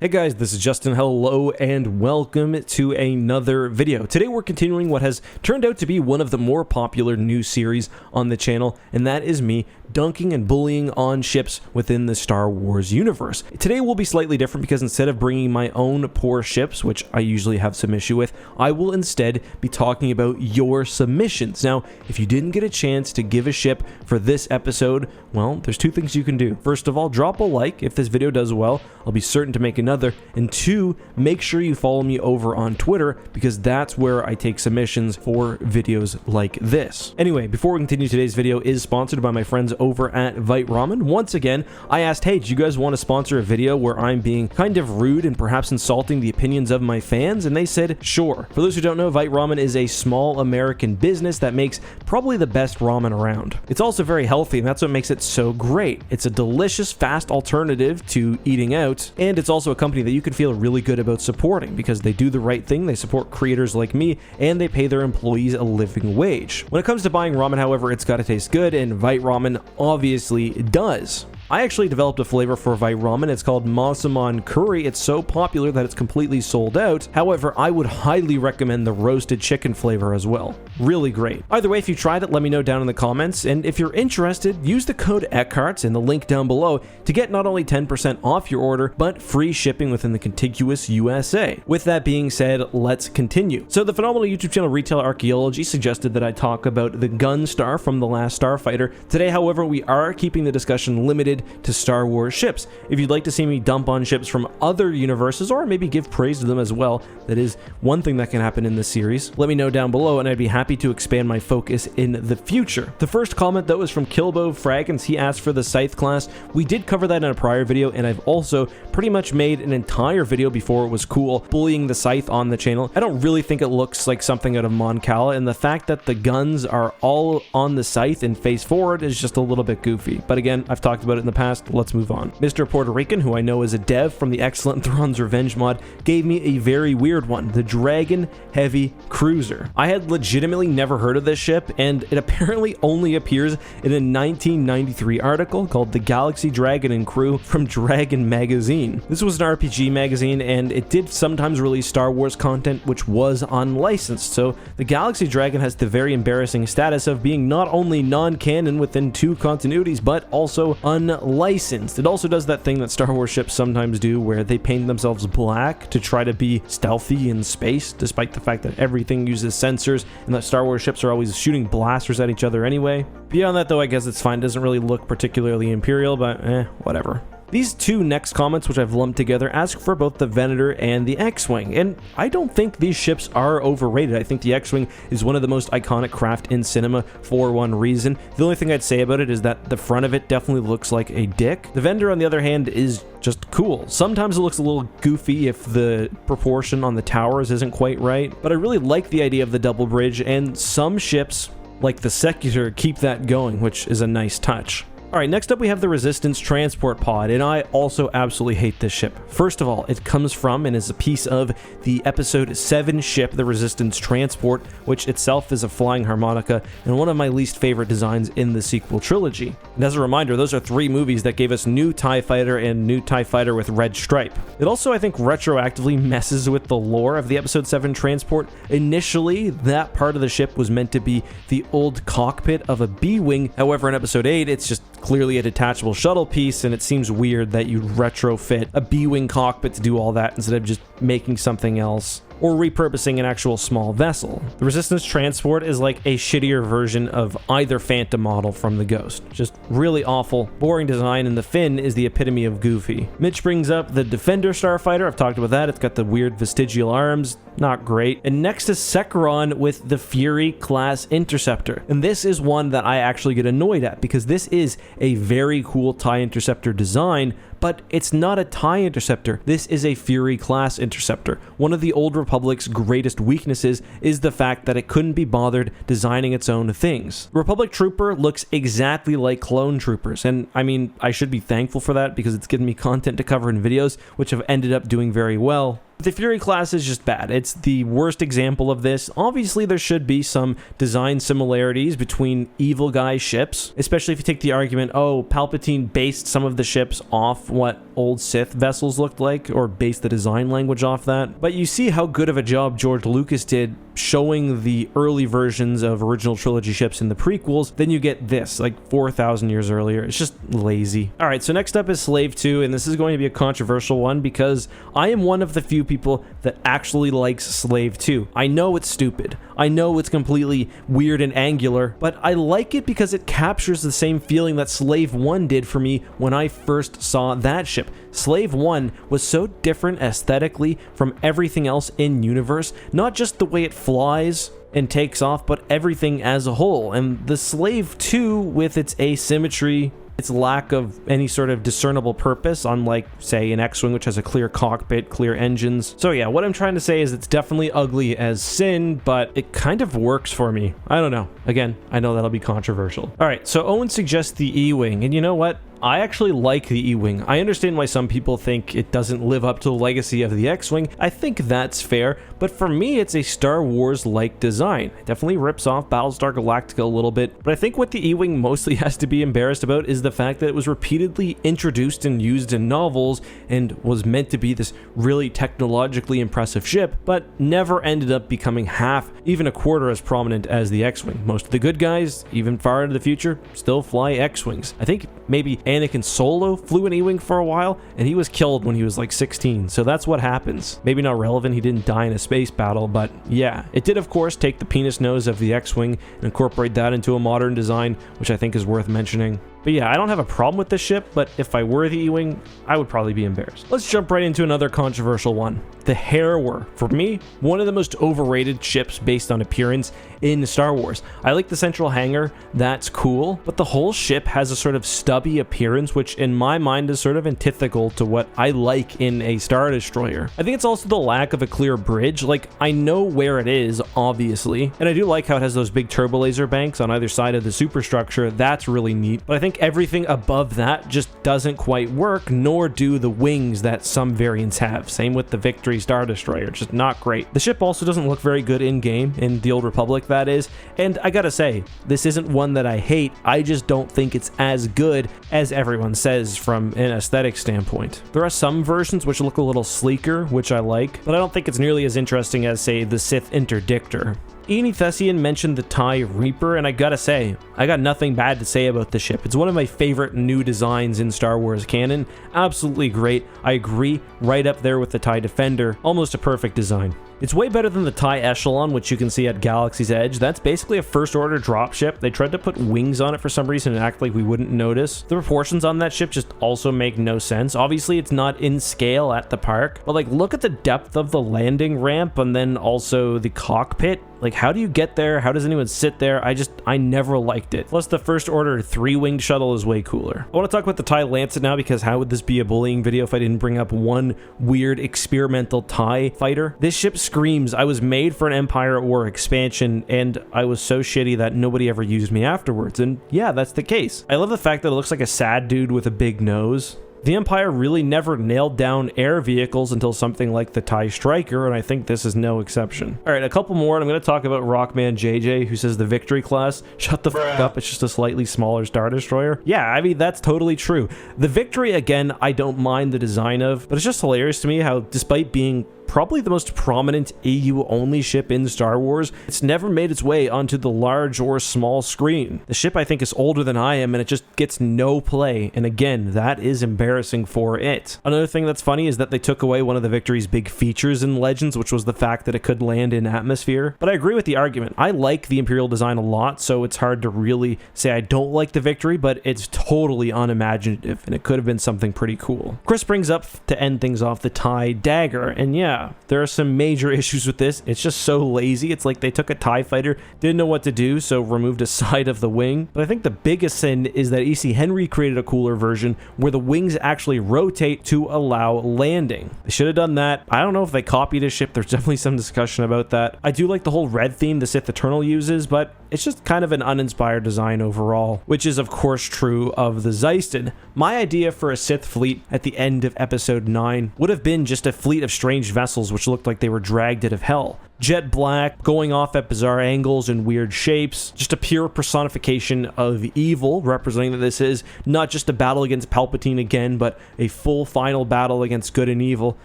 Hey guys, this is Justin. Hello and welcome to another video. Today we're continuing what has turned out to be one of the more popular new series on the channel, and that is me dunking and bullying on ships within the Star Wars universe. Today will be slightly different because instead of bringing my own poor ships, which I usually have some issue with, I will instead be talking about your submissions. Now, if you didn't get a chance to give a ship for this episode, well, there's two things you can do. First of all, drop a like. If this video does well, I'll be certain to make another. And two, make sure you follow me over on Twitter because that's where I take submissions for videos like this. Anyway, before we continue, today's video is sponsored by my friends over at Vite Ramen. Once again, I asked, hey, do you guys want to sponsor a video where I'm being kind of rude and perhaps insulting the opinions of my fans? And they said, sure. For those who don't know, Vite Ramen is a small American business that makes probably the best ramen around. It's also very healthy, and that's what makes it so great. It's a delicious, fast alternative to eating out, and it's also a company that you can feel really good about supporting because they do the right thing, they support creators like me, and they pay their employees a living wage. When it comes to buying ramen, however, it's gotta taste good, and Vite Ramen obviously does. I actually developed a flavor for Vite Ramen. It's called Massaman Curry. It's so popular that it's completely sold out. However, I would highly recommend the roasted chicken flavor as well. Really great. Either way, if you tried it, let me know down in the comments. And if you're interested, use the code Eckhart in the link down below to get not only 10% off your order, but free shipping within the contiguous USA. With that being said, let's continue. So the phenomenal YouTube channel Retail Archaeology suggested that I talk about the gun star from The Last Starfighter. Today, however, we are keeping the discussion limited to Star Wars ships. If you'd like to see me dump on ships from other universes or maybe give praise to them as well, that is one thing that can happen in this series, let me know down below and I'd be happy to expand my focus in the future. The first comment though is from Kilbo Fragons. He asked for the Scythe class. We did cover that in a prior video, and I've also pretty much made an entire video before it was cool bullying the Scythe on the channel. I don't really think it looks like something out of Mon Cala, and the fact that the guns are all on the Scythe and face forward is just a little bit goofy. But again, I've talked about it in the past. Let's move on. Mr. Puerto Rican, who I know is a dev from the excellent Thrawn's Revenge mod, gave me a very weird one, the Dragon Heavy Cruiser. I had legitimately never heard of this ship, and it apparently only appears in a 1993 article called The Galaxy Dragon and Crew from Dragon Magazine. This was an RPG magazine, and it did sometimes release Star Wars content which was unlicensed, so the Galaxy Dragon has the very embarrassing status of being not only non-canon within two continuities, but also unlicensed. It also does that thing that Star Wars ships sometimes do where they paint themselves black to try to be stealthy in space, despite the fact that everything uses sensors and that Star Wars ships are always shooting blasters at each other anyway. Beyond that though, I guess it's fine. It doesn't really look particularly Imperial, but whatever. These two next comments, which I've lumped together, ask for both the Venator and the X-Wing, and I don't think these ships are overrated. I think the X-Wing is one of the most iconic craft in cinema for one reason. The only thing I'd say about it is that the front of it definitely looks like a dick. The Venator, on the other hand, is just cool. Sometimes it looks a little goofy if the proportion on the towers isn't quite right, but I really like the idea of the double bridge, and some ships, like the Secutor, keep that going, which is a nice touch. Alright, next up we have the Resistance Transport Pod, and I also absolutely hate this ship. First of all, it comes from and is a piece of the Episode 7 ship, the Resistance Transport, which itself is a flying harmonica, and one of my least favorite designs in the sequel trilogy. And as a reminder, those are three movies that gave us new TIE Fighter and new TIE Fighter with red stripe. It also, I think, retroactively messes with the lore of the Episode 7 transport. Initially, that part of the ship was meant to be the old cockpit of a B-Wing, however in Episode 8, it's just clearly a detachable shuttle piece, and it seems weird that you'd retrofit a B-Wing cockpit to do all that instead of just making something else or repurposing an actual small vessel. The Resistance Transport is like a shittier version of either Phantom model from the Ghost. Just really awful, boring design, and the fin is the epitome of goofy. Mitch brings up the Defender Starfighter. I've talked about that. It's got the weird vestigial arms. Not great. And next is Sakuron with the Fury class interceptor. And this is one that I actually get annoyed at because this is a very cool TIE interceptor design, but it's not a TIE interceptor. This is a Fury class interceptor. One of the Old Republic's greatest weaknesses is the fact that it couldn't be bothered designing its own things. The Republic Trooper looks exactly like clone troopers, and I mean, I should be thankful for that because it's given me content to cover in videos, which have ended up doing very well. The Fury class is just bad. It's the worst example of this. Obviously, there should be some design similarities between evil guy ships, especially if you take the argument, oh, Palpatine based some of the ships off what old Sith vessels looked like, or based the design language off that. But you see how good of a job George Lucas did showing the early versions of original trilogy ships in the prequels. Then you get this, like 4,000 years earlier. It's just lazy. All right, so next up is Slave 2, and this is going to be a controversial one because I am one of the few people that actually likes Slave 2. I know it's stupid. I know it's completely weird and angular, but I like it because it captures the same feeling that Slave 1 did for me when I first saw that ship. Slave 1 was so different aesthetically from everything else in universe, not just the way it flies and takes off, but everything as a whole. And the Slave 2, with its asymmetry, its lack of any sort of discernible purpose, unlike, say, an X-Wing, which has a clear cockpit, clear engines. So yeah, what I'm trying to say is it's definitely ugly as sin, but it kind of works for me. I don't know. Again, I know that'll be controversial. All right, so Owen suggests the Ewing, and you know what? I actually like the Ewing. I understand why some people think it doesn't live up to the legacy of the X-Wing. I think that's fair, but for me, it's a Star Wars-like design. It definitely rips off Battlestar Galactica a little bit, but I think what the Ewing mostly has to be embarrassed about is the fact that it was repeatedly introduced and used in novels and was meant to be this really technologically impressive ship, but never ended up becoming half, even a quarter as prominent as the X-Wing. Most of the good guys, even far into the future, still fly X-Wings. I think maybe Anakin Solo flew an Ewing for a while, and he was killed when he was like 16, so that's what happens. Maybe not relevant, he didn't die in a space battle, but yeah. It did, of course, take the penis nose of the X-Wing and incorporate that into a modern design, which I think is worth mentioning. But yeah, I don't have a problem with this ship, but if I were the Ewing, I would probably be embarrassed. Let's jump right into another controversial one. The Harewor. For me, one of the most overrated ships based on appearance in Star Wars. I like the central hangar, that's cool, but the whole ship has a sort of stubby appearance, which in my mind is sort of antithetical to what I like in a Star Destroyer. I think it's also the lack of a clear bridge. Like, I know where it is, obviously, and I do like how it has those big turbo laser banks on either side of the superstructure. That's really neat, but I think everything above that just doesn't quite work, nor do the wings that some variants have. Same with the Victory Star Destroyer, just not great. The ship also doesn't look very good in-game, in the Old Republic that is, and I gotta say, this isn't one that I hate, I just don't think it's as good as everyone says from an aesthetic standpoint. There are some versions which look a little sleeker, which I like, but I don't think it's nearly as interesting as, say, the Sith Interdictor. Ian Thessian mentioned the TIE Reaper, and I gotta say, I got nothing bad to say about the ship. It's one of my favorite new designs in Star Wars canon. Absolutely great. I agree, right up there with the TIE Defender. Almost a perfect design. It's way better than the TIE Echelon, which you can see at Galaxy's Edge. That's basically a first-order dropship. They tried to put wings on it for some reason and act like we wouldn't notice. The proportions on that ship just also make no sense. Obviously, it's not in scale at the park, but like, look at the depth of the landing ramp and then also the cockpit. Like, how do you get there? How does anyone sit there? I never liked it. Plus, the First Order 3-winged shuttle is way cooler. I want to talk about the TIE Lancet now, because how would this be a bullying video if I didn't bring up one weird experimental TIE fighter? This ship screams, I was made for an Empire at War expansion, and I was so shitty that nobody ever used me afterwards. And yeah, that's the case. I love the fact that it looks like a sad dude with a big nose. The Empire really never nailed down air vehicles until something like the TIE Striker, and I think this is no exception. All right, a couple more, and I'm going to talk about Rockman JJ, who says the Victory class. Shut the fuck up, it's just a slightly smaller Star Destroyer. Yeah, I mean, that's totally true. The Victory, again, I don't mind the design of, but it's just hilarious to me how, despite being probably the most prominent AU-only ship in Star Wars, it's never made its way onto the large or small screen. The ship, I think, is older than I am, and it just gets no play, and again, that is embarrassing for it. Another thing that's funny is that they took away one of the Victory's big features in Legends, which was the fact that it could land in atmosphere. But I agree with the argument. I like the Imperial design a lot, so it's hard to really say I don't like the Victory, but it's totally unimaginative, and it could have been something pretty cool. Chris brings up, to end things off, the TIE Dagger, and yeah, there are some major issues with this. It's just so lazy. It's like they took a TIE fighter, didn't know what to do, so removed a side of the wing. But I think the biggest sin is that E.C. Henry created a cooler version where the wings actually rotate to allow landing. They should have done that. I don't know if they copied a ship. There's definitely some discussion about that. I do like the whole red theme the Sith Eternal uses, but it's just kind of an uninspired design overall, which is of course true of the Zeiston. My idea for a Sith fleet at the end of episode 9 would have been just a fleet of strange vessels which looked like they were dragged out of hell. Jet black, going off at bizarre angles and weird shapes, just a pure personification of evil, representing that this is not just a battle against Palpatine again, but a full final battle against good and evil.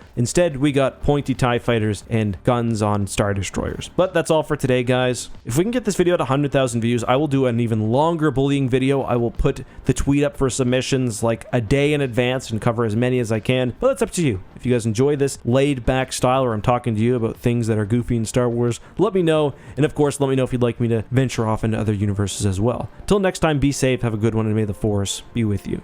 Instead, we got pointy TIE fighters and guns on Star Destroyers. But that's all for today, guys. If we can get this video to 100,000 views, I will do an even longer bullying video. I will put the tweet up for submissions like a day in advance and cover as many as I can, but that's up to you. If you guys enjoy this laid-back style where I'm talking to you about things that are goofy in Star Wars, let me know, and of course, let me know if you'd like me to venture off into other universes as well. Till next time, be safe, have a good one, and may the Force be with you.